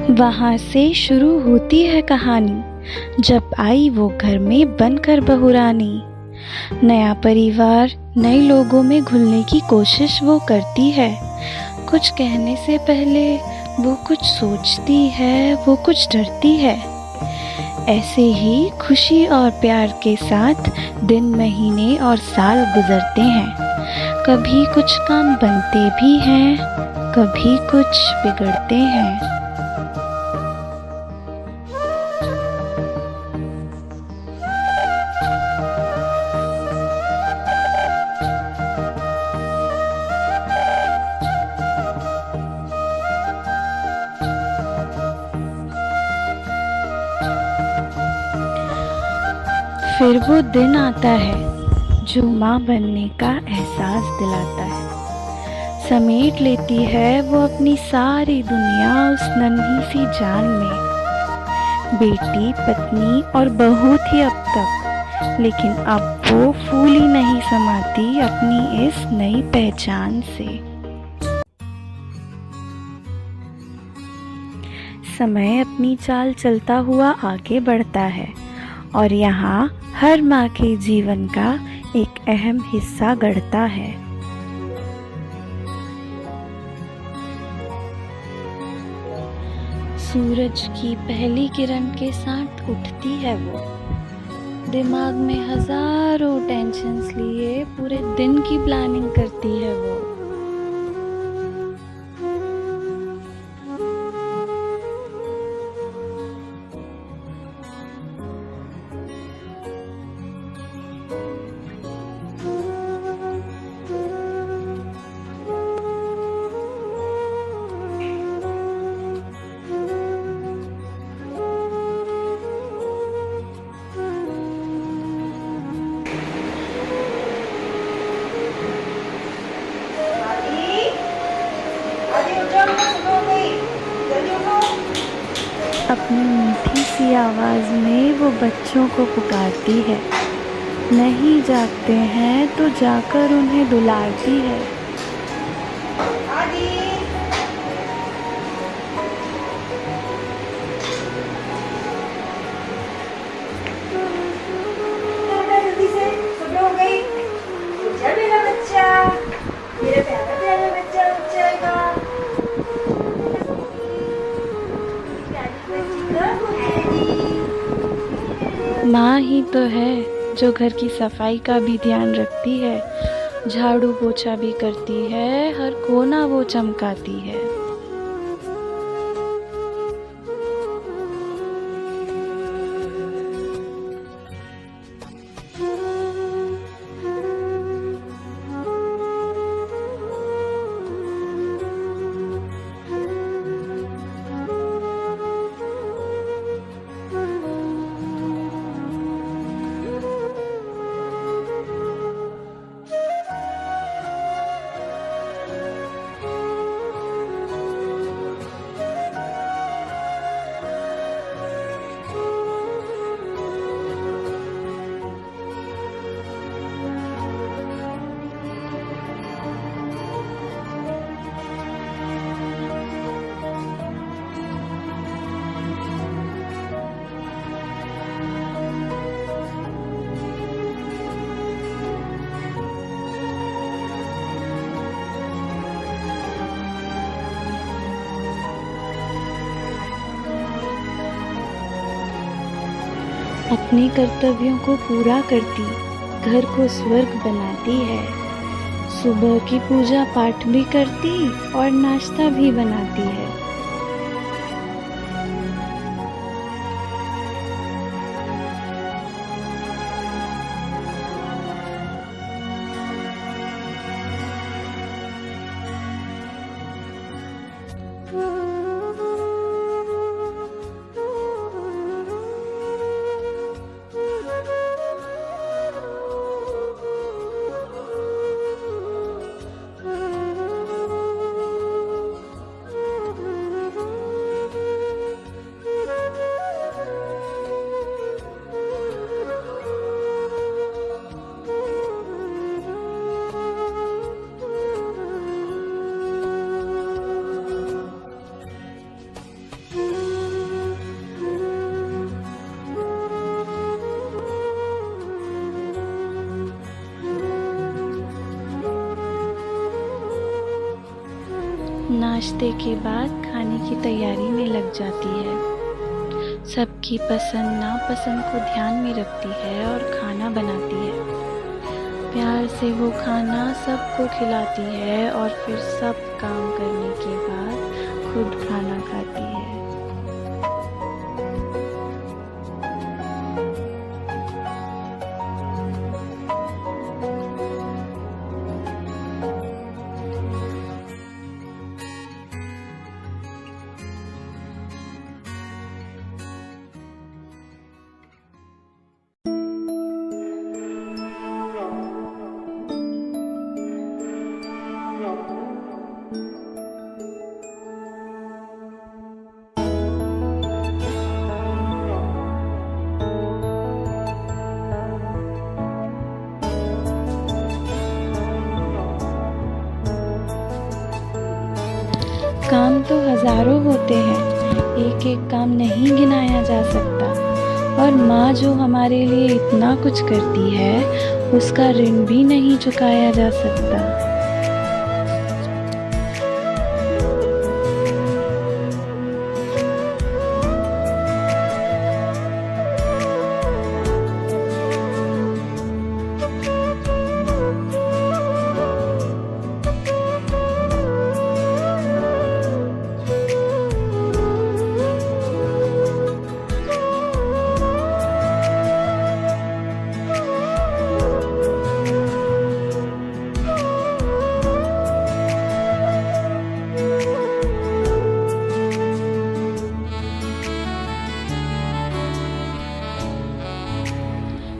वहाँ से शुरू होती है कहानी, जब आई वो घर में बनकर बहुरानी। नया परिवार, नए लोगों में घुलने की कोशिश वो करती है। कुछ कहने से पहले वो कुछ सोचती है, वो कुछ डरती है। ऐसे ही खुशी और प्यार के साथ दिन, महीने और साल गुजरते हैं। कभी कुछ काम बनते भी हैं, कभी कुछ बिगड़ते हैं। फिर वो दिन आता है जो माँ बनने का एहसास दिलाता है। समेट लेती है वो अपनी सारी दुनिया उस नन्ही सी जान में। बेटी, पत्नी और बहू थी अब तक, लेकिन अब वो फूली नहीं समाती अपनी इस नई पहचान से। समय अपनी चाल चलता हुआ आगे बढ़ता है और यहाँ हर माँ के जीवन का एक अहम हिस्सा गढ़ता है। सूरज की पहली किरण के साथ उठती है वो। दिमाग में हजारों टेंशन्स लिए पूरे दिन की प्लानिंग करती है वो। अपनी मीठी सी आवाज़ में वो बच्चों को पुकारती है। नहीं जागते हैं तो जाकर उन्हें दुलारती है। जल्दी से सुबह हो गई। उठ जा मेरा बच्चा, मेरा प्यारा प्यारा बच्चा उठ जाएगा। माँ ही तो है जो घर की सफाई का भी ध्यान रखती है, झाड़ू पोछा भी करती है, हर कोना वो चमकाती है। अपने कर्तव्यों को पूरा करती, घर को स्वर्ग बनाती है। सुबह की पूजा पाठ भी करती और नाश्ता भी बनाती है। नाश्ते के बाद खाने की तैयारी में लग जाती है। सबकी पसंद नापसंद को ध्यान में रखती है और खाना बनाती है। प्यार से वो खाना सबको खिलाती है और फिर सब काम करने के बाद खुद खाना खाती है। काम तो हजारों होते हैं, एक एक काम नहीं गिनाया जा सकता। और माँ जो हमारे लिए इतना कुछ करती है, उसका ऋण भी नहीं चुकाया जा सकता।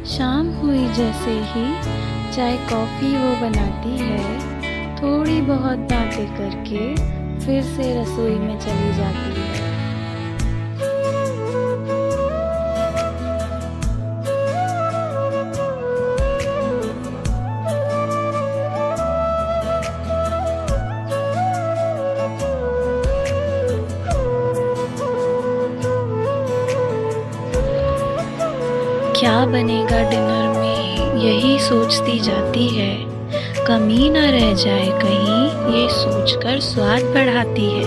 शाम हुई जैसे ही चाय कॉफ़ी वो बनाती है, थोड़ी बहुत बातें करके फिर से रसोई में चली जाती है। क्या बनेगा डिनर में, यही सोचती जाती है। कमी न रह जाए कहीं, ये सोचकर स्वाद बढ़ाती है।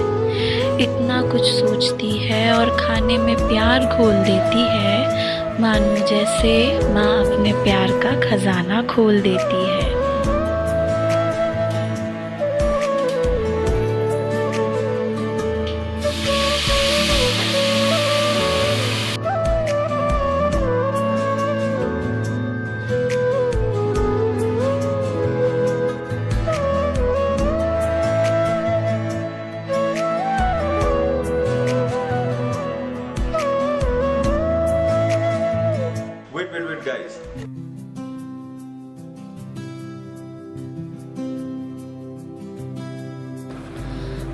इतना कुछ सोचती है और खाने में प्यार घोल देती है, मानो जैसे माँ अपने प्यार का खजाना खोल देती है। Wait, guys.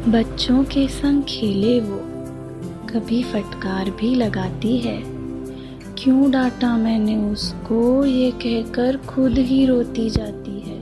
बच्चों के संग खेले वो, कभी फटकार भी लगाती है। क्यों डांटा मैंने उसको, ये कहकर खुद ही रोती जाती है।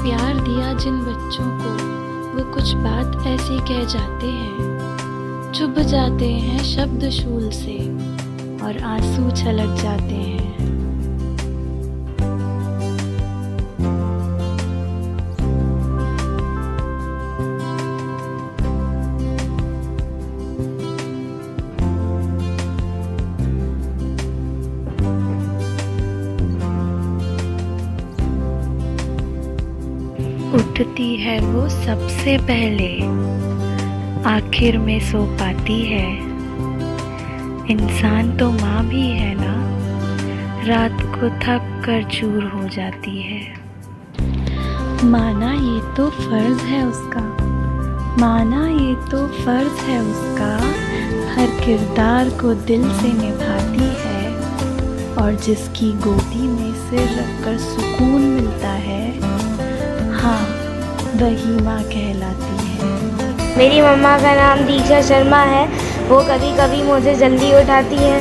प्यार दिया जिन बच्चों को, वो कुछ बात ऐसी कह जाते हैं, चुभ जाते हैं शब्द शूल से और आंसू छलक जाते हैं। उठती है वो सबसे पहले, आखिर में सो पाती है। इंसान तो माँ भी है ना, रात को थक कर चूर हो जाती है। माना ये तो फर्ज है उसका, माना ये तो फर्ज है उसका, हर किरदार को दिल से निभाती है। और जिसकी गोदी में सिर रखकर सुकून मिलता है, हाँ वही माँ कहलाती है। मेरी मम्मा का नाम दीक्षा शर्मा है। वो कभी कभी मुझे जल्दी उठाती है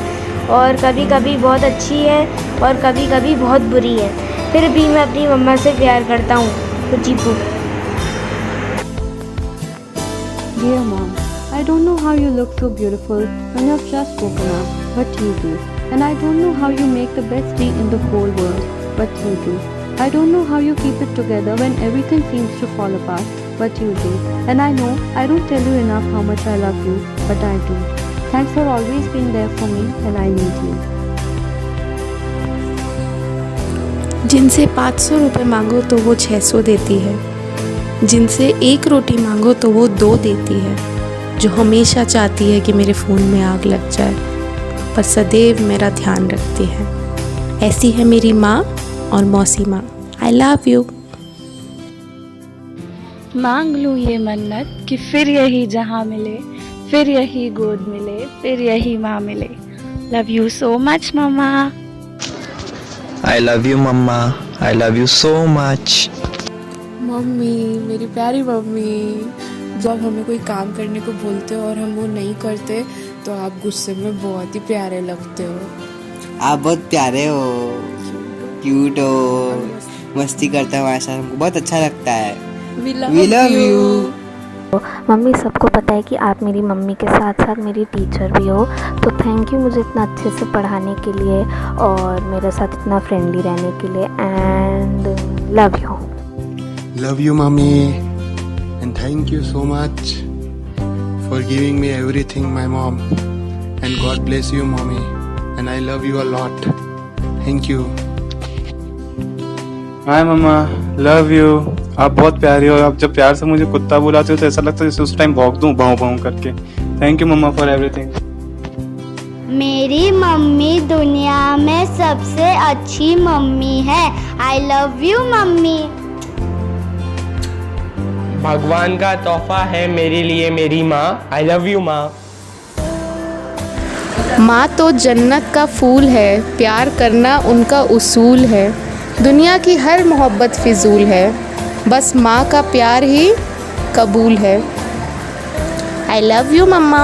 और कभी कभी बहुत अच्छी है और कभी कभी बहुत बुरी है। फिर भी मैं अपनी मम्मा से प्यार करता हूँ। कुचीपू। Dear Mom, I don't know how you look so beautiful when you have just woken up, but you do. And I don't know how you make the best tea in the whole world, but you do. I don't know how you keep it together when everything seems to fall apart, but you do. And I know I don't tell you enough how much I love you, but I do. Thanks for always being there for me when I need you. जिनसे 500 रुपये मांगो तो वो 600 देती है, जिनसे 1 रोटी मांगो तो वो 2 देती है, जो हमेशा चाहती है कि मेरे फ़ोन में आग लग जाए पर सदैव मेरा ध्यान रखती है। ऐसी है मेरी माँ और मौसी माँ। आई लव यू। मांग लूँ ये मन्नत कि फिर यही जहाँ मिले, फिर यही गोद मिले, फिर यही माँ मिले। Love you so much mama. I love you mama, I love you so much। Mummy, मेरी प्यारी मम्मी, जब हमें कोई काम करने को बोलते हो और हम वो नहीं करते तो आप गुस्से में बहुत ही प्यारे लगते हो। आप बहुत प्यारे हो, क्यूट हो, मस्ती करते हो हमारे साथ, हमको बहुत अच्छा लगता है। We love you। मम्मी, सबको पता है कि आप मेरी मम्मी के साथ साथ मेरी टीचर भी हो, तो थैंक यू मुझे इतना अच्छे से पढ़ाने के लिए और मेरे साथ इतना फ्रेंडली रहने के लिए। And love you. Love you, mommy, and thank you so much for giving me everything, my mom. And God bless you, mommy. And I love you a lot. Thank you. Hi mama, love you. आप बहुत प्यारी हो। आप जब प्यार से मुझे कुत्ता बुलाते हो तो ऐसा लगता है जैसे उस टाइम भौंक दूं भाव भाव करके। Thank you mama for everything. मेरी मम्मी दुनिया में सबसे अच्छी मम्मी है। I love you mummy. भगवान का तोहफा है मेरे लिए मेरी माँ। आई लव यू माँ। माँ तो जन्नत का फूल है, प्यार करना उनका उसूल है। दुनिया की हर मोहब्बत फिजूल है, बस माँ का प्यार ही कबूल है। I love you mamma.